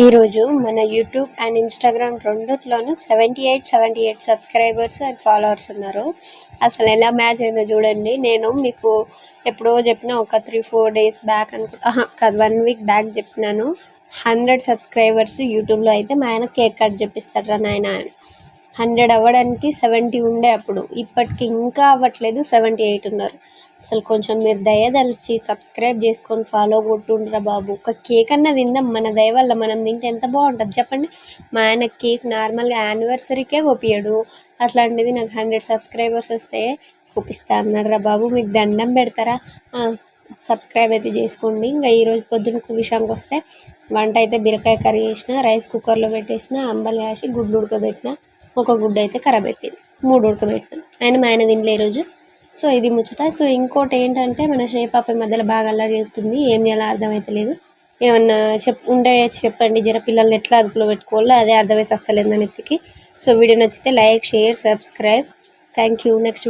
ఈరోజు మన YouTube and Instagram రెండిట్లోనూ 78 సబ్స్క్రైబర్స్ అండ్ ఫాలోవర్స్ ఉన్నారు. అసలు ఎలా మ్యాచ్ అయిందో చూడండి. నేను మీకు ఎప్పుడో చెప్పిన ఒక 3-4 డేస్ బ్యాక్ కాదు 1 వీక్ బ్యాక్ చెప్పినాను. 100 సబ్స్క్రైబర్స్ యూట్యూబ్లో అయితే మా ఆయన కేక్ కట్ చెప్పిస్తాడు నాయన. 100 అవ్వడానికి 70 ఉండే అప్పుడు, ఇప్పటికి ఇంకా అవ్వట్లేదు, 78 ఉన్నారు. అసలు కొంచెం మీరు దయదలిచి సబ్స్క్రైబ్ చేసుకొని ఫాలో కొట్టుండ్రా బాబు. ఒక కేక్ అన్న తిందాం, మన దయ వల్ల మనం తింటే ఎంత బాగుంటుంది చెప్పండి. మా ఆయన కేక్ నార్మల్గా యానివర్సరీకే కోపియాడు, అట్లాంటిది నాకు 100 సబ్స్క్రైబర్స్ వస్తే కోపిస్తా అన్నాడు రా బాబు. మీకు దండం పెడతారా? సబ్స్క్రైబ్ అయితే చేసుకోండి. ఇంకా ఈరోజు పొద్దున విషయానికి వస్తే, వంట అయితే బీరకాయ కర్రీ చేసిన, రైస్ కుక్కర్లో పెట్టేసిన, అంబలు కాసి గుడ్లు ఉడకబెట్టిన. ఒక గుడ్డు అయితే ఖరాబ్ అయిపోయింది, 3 ఉడకబెట్టిన. మా ఆయన తినలే ఈరోజు. సో ఇది ముచ్చట. సో ఇంకోటి ఏంటంటే, మన షేపాప మధ్యలో బాగా అల్లరి చేస్తుంది, ఏం చేయాలో అర్థమవుతలేదు. ఏమన్నా ఉంటే చెప్పండి, జర పిల్లల్ని ఎట్లా అదుపులో పెట్టుకోవాలో అదే అర్థమై వస్తలేదు నా నెత్తికి. సో వీడియో నచ్చితే like, share, subscribe. Thank you. Next